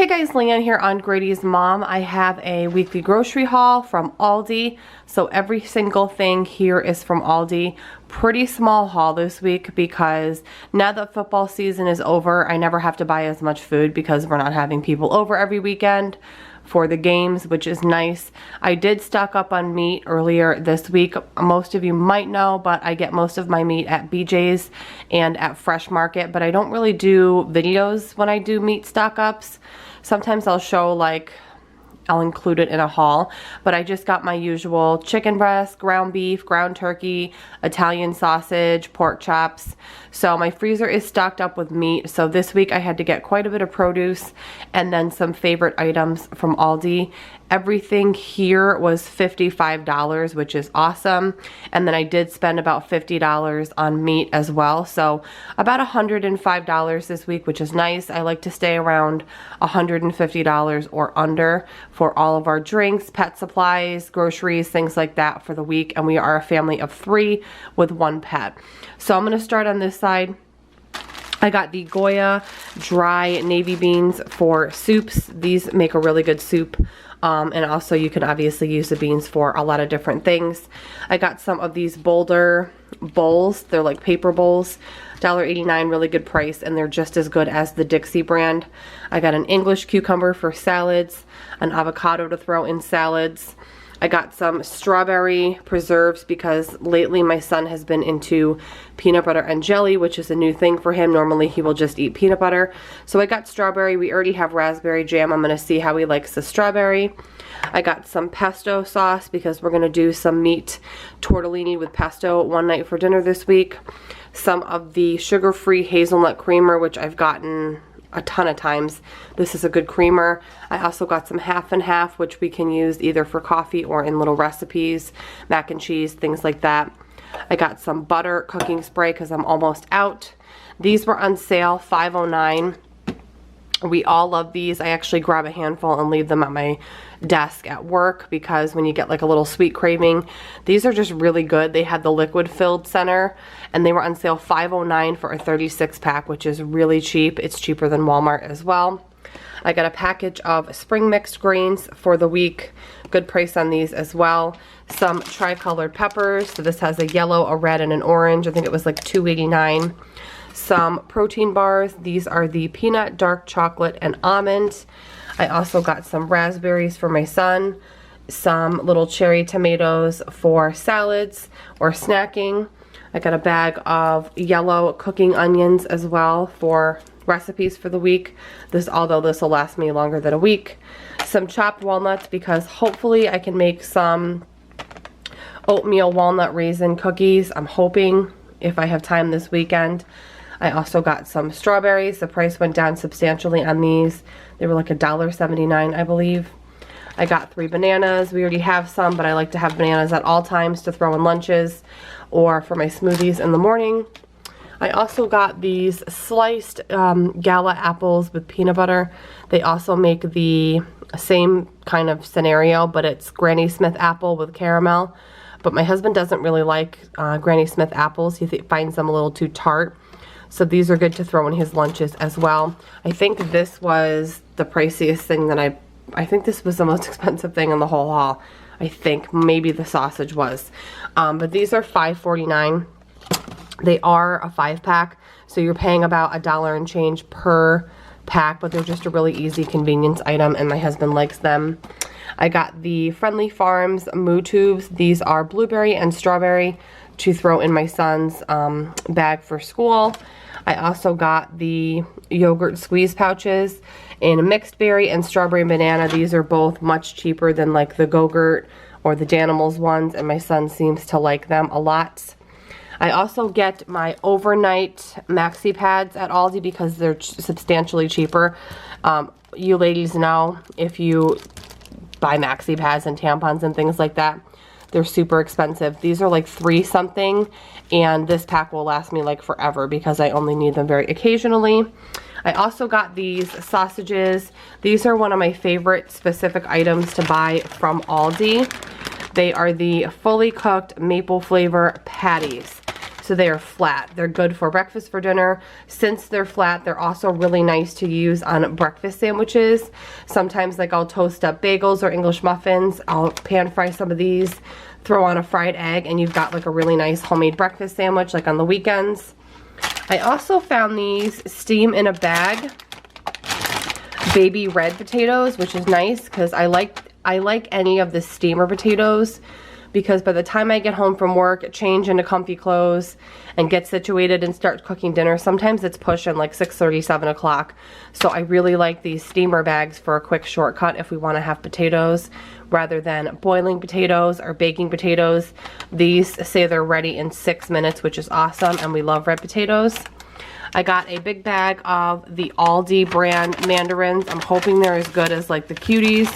guys, Leanne here on Grady's Mom. I have a weekly grocery haul from Aldi. So every single thing here is from Aldi. Pretty small haul this week because now that football season is over, I never have to buy as much food because we're not having people over every weekend for the games, which is nice. I did stock up on meat earlier this week. Most of you might know, but I get most of my meat at BJ's and at Fresh Market, but I don't really do videos when I do meat stock ups. Sometimes I'll show, like, I'll include it in a haul, but I just got my usual chicken breast, ground beef, ground turkey, Italian sausage, pork chops. So my freezer is stocked up with meat. So this week I had to get quite a bit of produce and then some favorite items from Aldi. Everything here was $55, which is awesome. And then I did spend about $50 on meat as well. So about $105 this week, which is nice. I like to stay around $150 or under for all of our drinks, pet supplies, groceries, things like that for the week. And we are a family of 3 with 1 pet. So I'm going to start on this side. I got the Goya dry navy beans for soups. These make a really good soup. And also you can obviously use the beans for a lot of different things. I got some of these Boulder bowls. They're like paper bowls. $1.89, really good price, and they're just as good as the Dixie brand. I got an English cucumber for salads, an avocado to throw in salads. I got some strawberry preserves because lately my son has been into peanut butter and jelly, which is a new thing for him. Normally he will just eat peanut butter. So I got strawberry. We already have raspberry jam. I'm going to see how he likes the strawberry. I got some pesto sauce because we're going to do some meat tortellini with pesto one night for dinner this week. Some of the sugar-free hazelnut creamer, which I've gotten a ton of times. This is a good creamer. I also got some half and half, which we can use either for coffee or in little recipes, mac and cheese, things like that. I got some butter cooking spray because I'm almost out. These were on sale, $5.09. We all love these. I actually grab a handful and leave them at my desk at work because when you get like a little sweet craving, these are just really good. They had the liquid filled center and they were on sale $5.09 for a 36 pack, which is really cheap. It's cheaper than Walmart as well. I got a package of spring mixed grains for the week. Good price on these as well. Some tricolored peppers. So this has a yellow, a red, and an orange. I think it was like $2.89. Some protein bars. These are the peanut, dark chocolate, and almond. I also got some raspberries for my son, some little cherry tomatoes for salads or snacking. I got a bag of yellow cooking onions as well for recipes for the week. Although this will last me longer than a week. Some chopped walnuts because hopefully I can make some oatmeal walnut raisin cookies. I'm hoping if I have time this weekend. I also got some strawberries. The price went down substantially on these. They were like $1.79, I believe. I got 3 bananas. We already have some, but I like to have bananas at all times to throw in lunches or for my smoothies in the morning. I also got these sliced Gala apples with peanut butter. They also make the same kind of scenario, but it's Granny Smith apple with caramel. But my husband doesn't really like Granny Smith apples. He finds them a little too tart. So these are good to throw in his lunches as well. I think this was the priciest thing that I think this was the most expensive thing in the whole haul. I think maybe the sausage was. But these are $5.49. They are a 5-pack. So you're paying about $1 and change per pack, but they're just a really easy convenience item and my husband likes them. I got the Friendly Farms Moo Tubes. These are blueberry and strawberry to throw in my son's bag for school. I also got the yogurt squeeze pouches in a mixed berry and strawberry and banana. These are both much cheaper than like the Go-Gurt or the Danimals ones, and my son seems to like them a lot. I also get my overnight maxi pads at Aldi because they're substantially cheaper. You ladies know if you buy maxi pads and tampons and things like that, they're super expensive. These are like $3 something, and this pack will last me like forever because I only need them very occasionally. I also got these sausages. These are one of my favorite specific items to buy from Aldi. They are the fully cooked maple flavor patties. So they are flat. They're good for breakfast, for dinner. Since they're flat, they're also really nice to use on breakfast sandwiches. Sometimes like I'll toast up bagels or English muffins. I'll pan fry some of these, throw on a fried egg, and you've got like a really nice homemade breakfast sandwich like on the weekends. I also found these steam in a bag baby red potatoes, which is nice because I like any of the steamer potatoes, because by the time I get home from work, change into comfy clothes, and get situated and start cooking dinner, sometimes it's pushing like 6:30, 7 o'clock. So I really like these steamer bags for a quick shortcut if we want to have potatoes rather than boiling potatoes or baking potatoes. These say they're ready in 6 minutes, which is awesome, and we love red potatoes. I got a big bag of the Aldi brand mandarins. I'm hoping they're as good as like the cuties,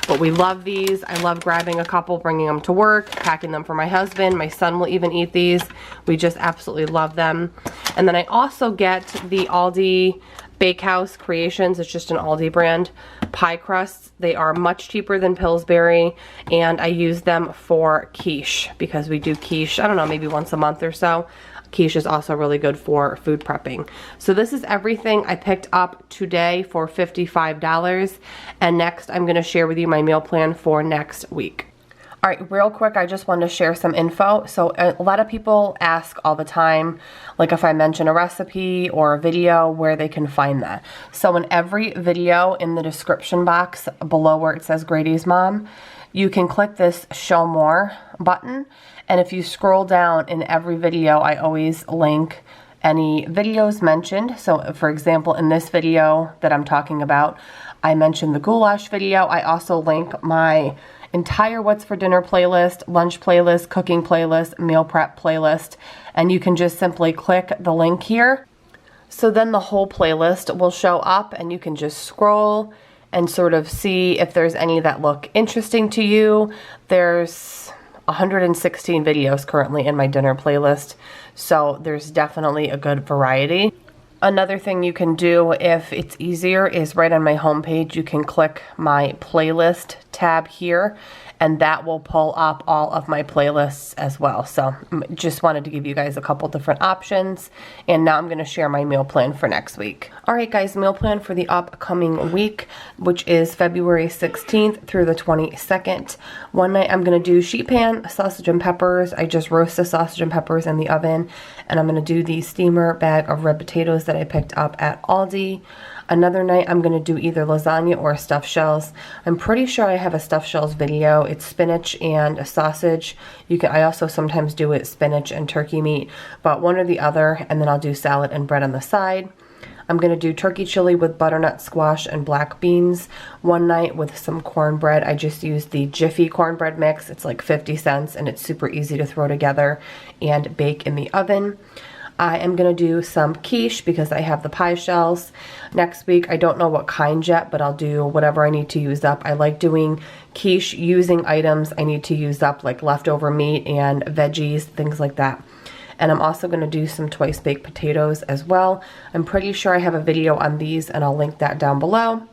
but we love these. I love grabbing a couple, bringing them to work, packing them for my husband. My son will even eat these. We just absolutely love them. And then I also get the Aldi Bakehouse Creations. It's just an Aldi brand pie crusts. They are much cheaper than Pillsbury, and I use them for quiche because we do quiche, I don't know, maybe once a month or so. Quiche is also really good for food prepping. So this is everything I picked up today for $55. And next I'm going to share with you my meal plan for next week. All right, real quick, I just wanted to share some info. So a lot of people ask all the time, like if I mention a recipe or a video, where they can find that. So in every video in the description box below where it says Grady's Mom, you can click this show more button, and if you scroll down in every video, I always link any videos mentioned. So for example, in this video that I'm talking about, I mentioned the goulash video. I also link my entire what's for dinner playlist, lunch playlist, cooking playlist, meal prep playlist, and you can just simply click the link here. So then the whole playlist will show up, and you can just scroll and sort of see if there's any that look interesting to you. There's 116 videos currently in my dinner playlist, so there's definitely a good variety. Another thing you can do if it's easier is right on my homepage, you can click my playlist tab here, and that will pull up all of my playlists as well. So just wanted to give you guys a couple different options, and now I'm going to share my meal plan for next week. Alright guys, meal plan for the upcoming week, which is February 16th through the 22nd. One night I'm going to do sheet pan sausage and peppers. I just roast the sausage and peppers in the oven, and I'm going to do the steamer bag of red potatoes that I picked up at Aldi. Another night I'm going to do either lasagna or stuffed shells. I'm pretty sure I have a stuffed shells video. It's spinach and a sausage. I also sometimes do it spinach and turkey meat, but one or the other, and then I'll do salad and bread on the side. I'm going to do turkey chili with butternut squash and black beans. One night with some cornbread. I just used the Jiffy cornbread mix. It's like 50 cents and it's super easy to throw together and bake in the oven. I am going to do some quiche because I have the pie shells. Next week, I don't know what kind yet, but I'll do whatever I need to use up. I like doing quiche using items I need to use up, like leftover meat and veggies, things like that. And I'm also going to do some twice baked potatoes as well. I'm pretty sure I have a video on these, and I'll link that down below.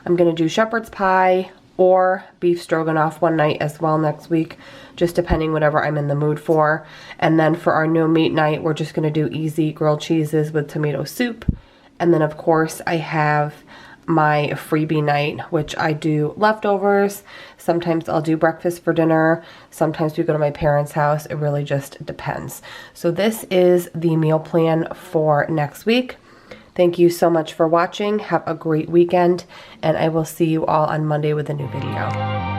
I'm going to do shepherd's pie or beef stroganoff one night as well next week, just depending whatever I'm in the mood for. And then for our no meat night, we're just going to do easy grilled cheeses with tomato soup. And then of course I have my freebie night, which I do leftovers. Sometimes I'll do breakfast for dinner. Sometimes we go to my parents' house. It really just depends. So this is the meal plan for next week. Thank you so much for watching. Have a great weekend, and I will see you all on Monday with a new video.